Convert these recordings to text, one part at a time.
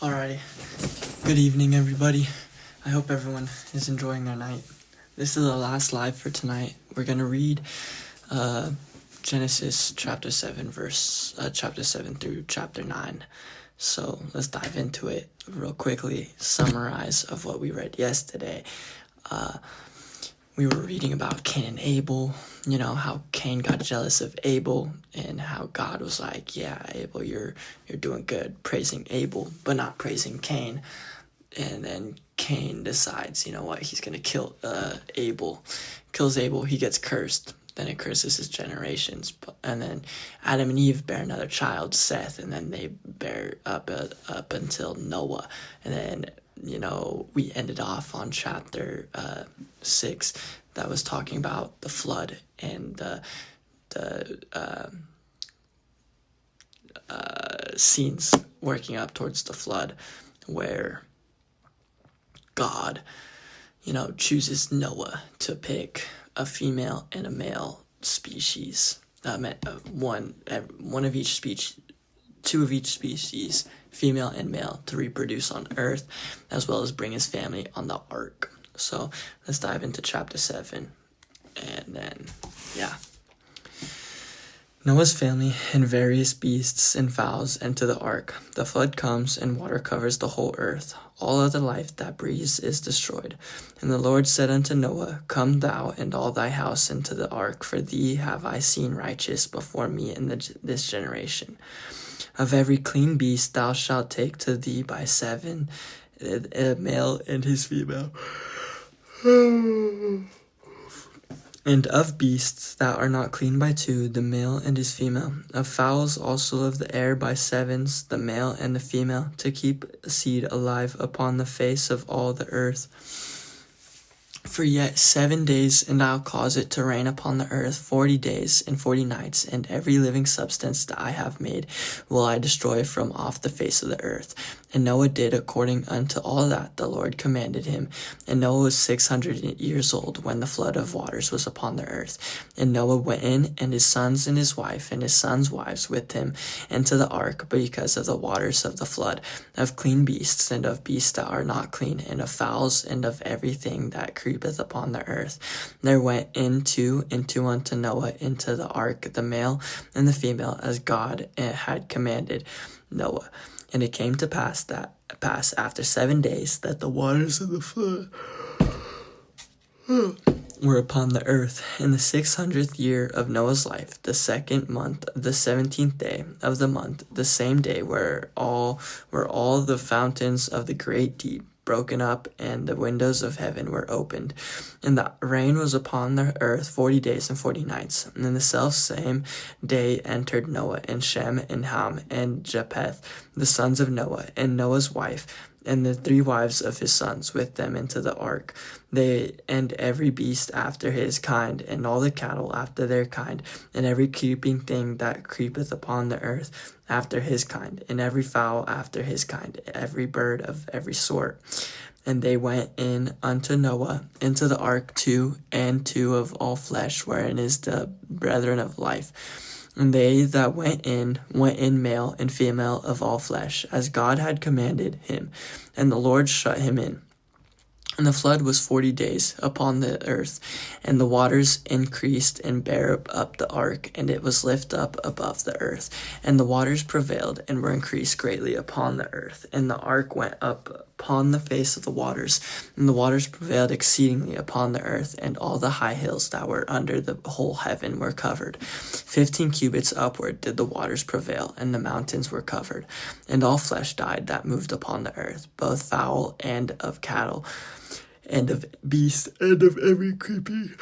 Alrighty. Good evening, everybody. I hope everyone is enjoying their night. This is the last live for tonight. We're gonna read Genesis chapter 7 through chapter 9. So let's dive into it real quickly. Summarize of what we read yesterday. We were reading about Cain and Abel, how Cain got jealous of Abel and how God was like, yeah, Abel, you're doing good, praising Abel, but not praising Cain. And then Cain decides, he's going to kill Abel. Kills Abel, he gets cursed. Then it curses his generations. And then Adam and Eve bear another child, Seth, and then they bear up until Noah. And then we ended off on chapter 6 that was talking about the flood and the scenes working up towards the flood, where God, chooses Noah to pick a female and a male species, one of each species, two of each species, female and male, to reproduce on earth, as well as bring his family on the ark. So let's dive into chapter 7, and then, Noah's family and various beasts and fowls enter the ark. The flood comes, and water covers the whole earth. All other life that breathes is destroyed. And the Lord said unto Noah, Come thou and all thy house into the ark, for thee have I seen righteous before me in this generation. Of every clean beast thou shalt take to thee by 7, a male and his female. And of beasts that are not clean by 2, the male and his female. Of fowls also of the air by 7s, the male and the female, to keep seed alive upon the face of all the earth. For yet 7 days, and I'll cause it to rain upon the earth 40 days and 40 nights, and every living substance that I have made will I destroy from off the face of the earth. And Noah did according unto all that the Lord commanded him. And Noah was 600 years old when the flood of waters was upon the earth. And Noah went in, and his sons and his wife, and his sons' wives with him, into the ark, because of the waters of the flood, of clean beasts, and of beasts that are not clean, and of fowls, and of everything that creepeth upon the earth. There went into unto Noah into the ark the male and the female, as God had commanded Noah. And it came to pass after 7 days that the waters of the flood were upon the earth. In the 600th year of Noah's life, the 2nd month, the 17th day of the month, the same day were all the fountains of the great deep broken up, and the windows of heaven were opened. And the rain was upon the earth 40 days and 40 nights. And in the selfsame day entered Noah, and Shem, and Ham, and Japheth, the sons of Noah, and Noah's wife, and the 3 wives of his sons with them into the ark. They and every beast after his kind, and all the cattle after their kind, and every creeping thing that creepeth upon the earth after his kind, and every fowl after his kind, every bird of every sort. And they went in unto Noah into the ark, 2 and 2 of all flesh, wherein is the brethren of life. And they that went in male and female of all flesh, as God had commanded him. And the Lord shut him in. And the flood was 40 days upon the earth, and the waters increased and bare up the ark, and it was lifted up above the earth. And the waters prevailed and were increased greatly upon the earth. And the ark went up upon the face of the waters, and the waters prevailed exceedingly upon the earth, and all the high hills that were under the whole heaven were covered. 15 cubits upward did the waters prevail, and the mountains were covered. And all flesh died that moved upon the earth, both fowl and of cattle, and of beast, and of every creeping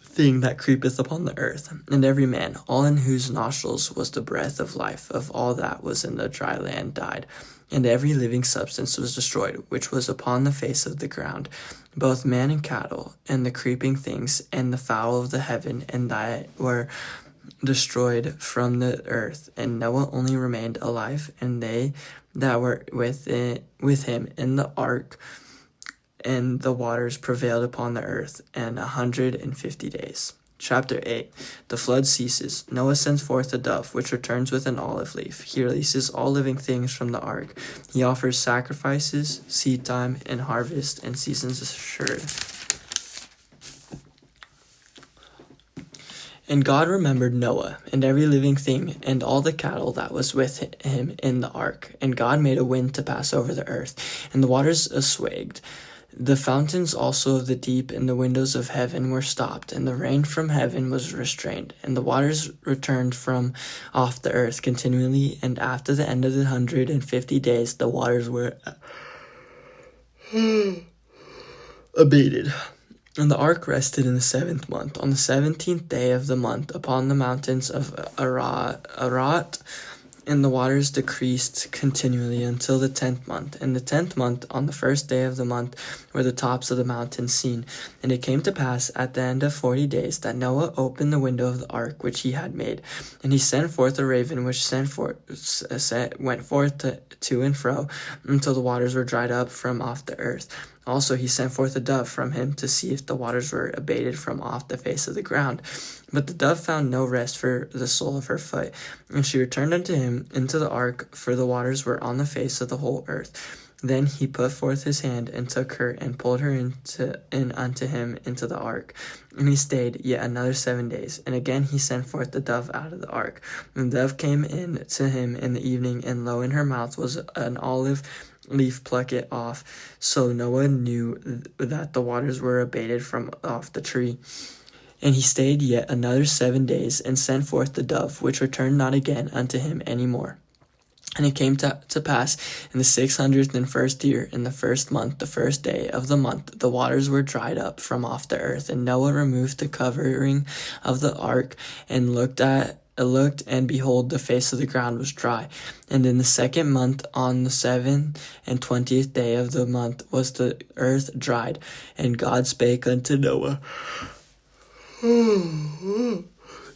thing that creepeth upon the earth, and every man, all in whose nostrils was the breath of life, of all that was in the dry land, died. And every living substance was destroyed, which was upon the face of the ground, both man and cattle, and the creeping things, and the fowl of the heaven, and that were destroyed from the earth. And Noah only remained alive, and they that were with him in the ark, and the waters prevailed upon the earth, and 150 days. Chapter 8. The flood ceases. Noah sends forth a dove, which returns with an olive leaf. He releases all living things from the ark. He offers sacrifices, seed time, and harvest, and seasons assured. And God remembered Noah, and every living thing, and all the cattle that was with him in the ark. And God made a wind to pass over the earth, and the waters assuaged. The fountains also of the deep and the windows of heaven were stopped, and the rain from heaven was restrained, and the waters returned from off the earth continually. And after the end of the 150 days, the waters were abated. And the ark rested in the 7th month, on the 17th day of the month, upon the mountains of Ararat. And the waters decreased continually until the 10th month. And the 10th month, on the 1st day of the month, were the tops of the mountains seen. And it came to pass at the end of 40 days that Noah opened the window of the ark which he had made. And he sent forth a raven which went forth to and fro until the waters were dried up from off the earth. Also he sent forth a dove from him to see if the waters were abated from off the face of the ground. But the dove found no rest for the sole of her foot. And she returned unto him into the ark, for the waters were on the face of the whole earth. Then he put forth his hand and took her and pulled her in unto him into the ark. And he stayed yet another 7 days. And again he sent forth the dove out of the ark. And the dove came in to him in the evening, and lo, in her mouth was an olive leaf. Pluck it off. So Noah knew that the waters were abated from off the tree. And he stayed yet another 7 days, and sent forth the dove, which returned not again unto him any more. And it came to pass in the 601st year, in the 1st month, the 1st day of the month, the waters were dried up from off the earth. And Noah removed the covering of the ark, and looked, and behold, the face of the ground was dry. And in the 2nd month, on the 27th day of the month, was the earth dried. And God spake unto Noah,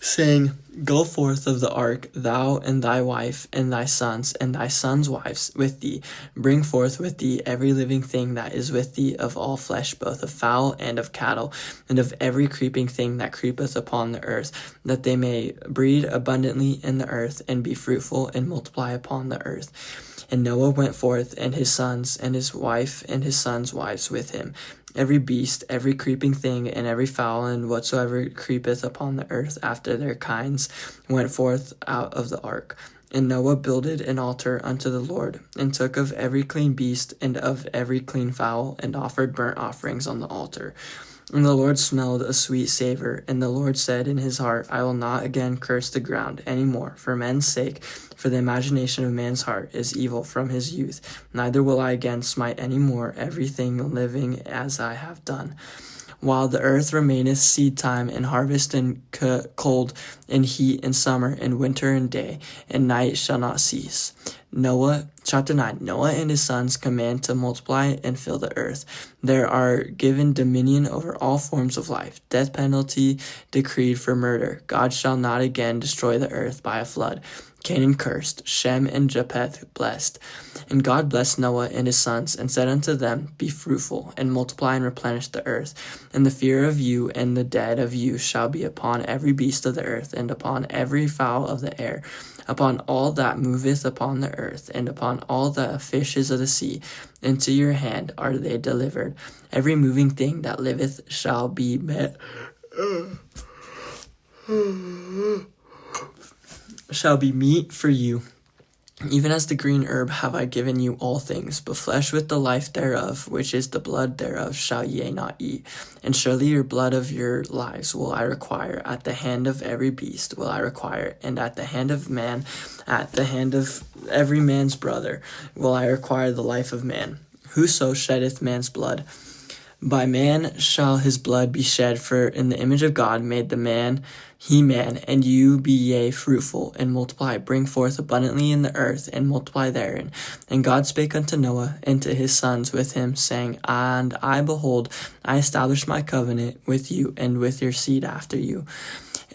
saying, Go forth of the ark, thou and thy wife, and thy sons wives with thee. Bring forth with thee every living thing that is with thee of all flesh, both of fowl and of cattle, and of every creeping thing that creepeth upon the earth, that they may breed abundantly in the earth, and be fruitful, and multiply upon the earth. And Noah went forth, and his sons, and his wife, and his sons' wives with him. Every beast, every creeping thing, and every fowl, and whatsoever creepeth upon the earth after their kinds, went forth out of the ark. And Noah builded an altar unto the Lord, and took of every clean beast, and of every clean fowl, and offered burnt offerings on the altar. And the Lord smelled a sweet savor, and the Lord said in his heart, I will not again curse the ground any more for men's sake, for the imagination of man's heart is evil from his youth. Neither will I again smite any more everything living as I have done. While the earth remaineth, seed time and harvest, and cold and heat and summer and winter and day and night shall not cease. Chapter 9. Noah and his sons command to multiply and fill the earth. There are given dominion over all forms of life. Death penalty decreed for murder. God shall not again destroy the earth by a flood. Canaan cursed, Shem and Japheth blessed. And God blessed Noah and his sons, and said unto them, Be fruitful, and multiply and replenish the earth. And the fear of you and the dead of you shall be upon every beast of the earth, and upon every fowl of the air, upon all that moveth upon the earth, and upon all the fishes of the sea. Into your hand are they delivered. Every moving thing that liveth shall be met. Shall be meat for you. Even as the green herb have I given you all things, but flesh with the life thereof, which is the blood thereof, shall ye not eat. And surely your blood of your lives will I require, at the hand of every beast will I require, and at the hand of man, at the hand of every man's brother, will I require the life of man. Whoso sheddeth man's blood, by man shall his blood be shed, for in the image of God made the man, he man, and you be ye fruitful, and multiply, bring forth abundantly in the earth, and multiply therein. And God spake unto Noah, and to his sons with him, saying, And I, behold, I establish my covenant with you, and with your seed after you,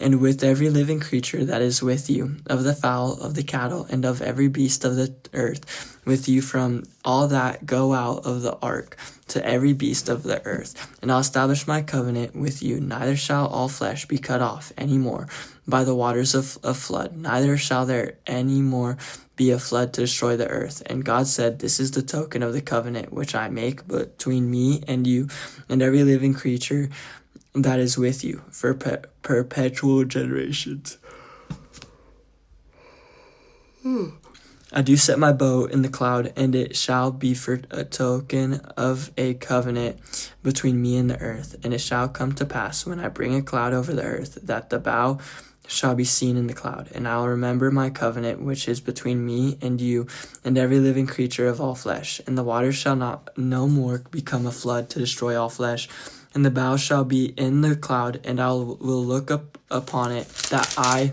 and with every living creature that is with you, of the fowl, of the cattle, and of every beast of the earth, with you from all that go out of the ark, to every beast of the earth. And I'll establish my covenant with you, neither shall all flesh be cut off any more by the waters of flood, neither shall there any more be a flood to destroy the earth. And God said, this is the token of the covenant which I make between me and you and every living creature that is with you for perpetual generations. I do set my bow in the cloud, and it shall be for a token of a covenant between me and the earth. And it shall come to pass, when I bring a cloud over the earth, that the bow shall be seen in the cloud. And I will remember my covenant which is between me and you and every living creature of all flesh. And the waters shall not no more become a flood to destroy all flesh. And the bow shall be in the cloud, and I will look up upon it, that I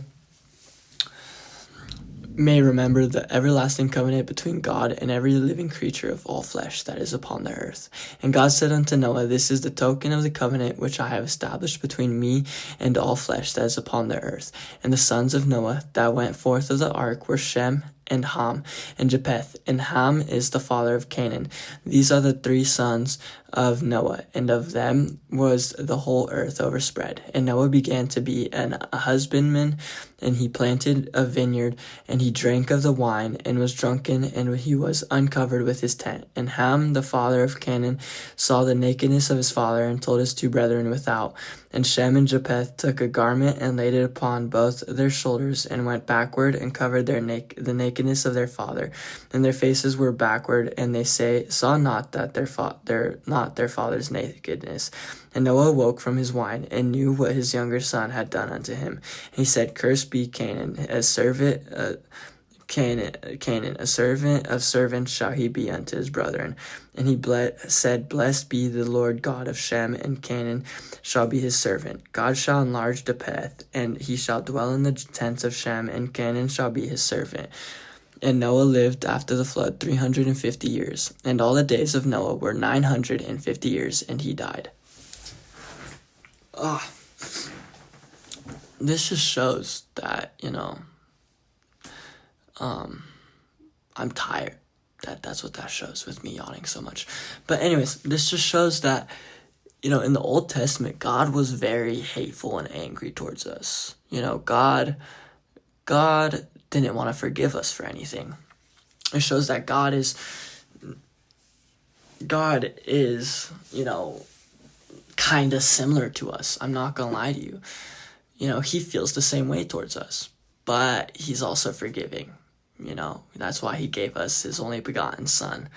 may remember the everlasting covenant between God and every living creature of all flesh that is upon the earth. And God said unto Noah, this is the token of the covenant which I have established between me and all flesh that is upon the earth. And the sons of Noah that went forth of the ark were Shem, and Ham, and Japheth. And Ham is the father of Canaan. These are the three sons of Noah, and of them was the whole earth overspread. And Noah began to be a husbandman, and he planted a vineyard, and he drank of the wine, and was drunken, and he was uncovered with his tent. And Ham, the father of Canaan, saw the nakedness of his father, and told his two brethren without. And Shem and Japheth took a garment, and laid it upon both their shoulders, and went backward, and covered the nakedness of their father. And their faces were backward, and they saw not that their father's nakedness. And Noah awoke from his wine, and knew what his younger son had done unto him. And he said, Cursed be Canaan, a servant of servants shall he be unto his brethren. And he said, Blessed be the Lord God of Shem, and Canaan shall be his servant. God shall enlarge Japheth, and he shall dwell in the tents of Shem, and Canaan shall be his servant. And Noah lived after the flood 350 years, and all the days of Noah were 950 years, and he died. This just shows that, I'm tired. That's what that shows with me yawning so much. But anyways, this just shows that, in the Old Testament, God was very hateful and angry towards us. God didn't want to forgive us for anything. It shows that God is, kind of similar to us. I'm not going to lie to you. He feels the same way towards us, but he's also forgiving. That's why he gave us his only begotten son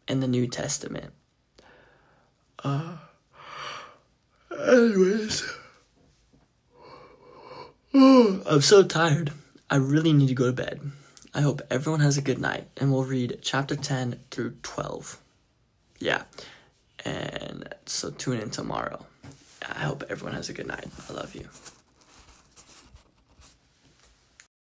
in the New Testament. Anyways, I'm so tired. I really need to go to bed. I hope everyone has a good night, and we'll read chapter 10 through 12. Yeah, and so tune in tomorrow. I hope everyone has a good night. I love you.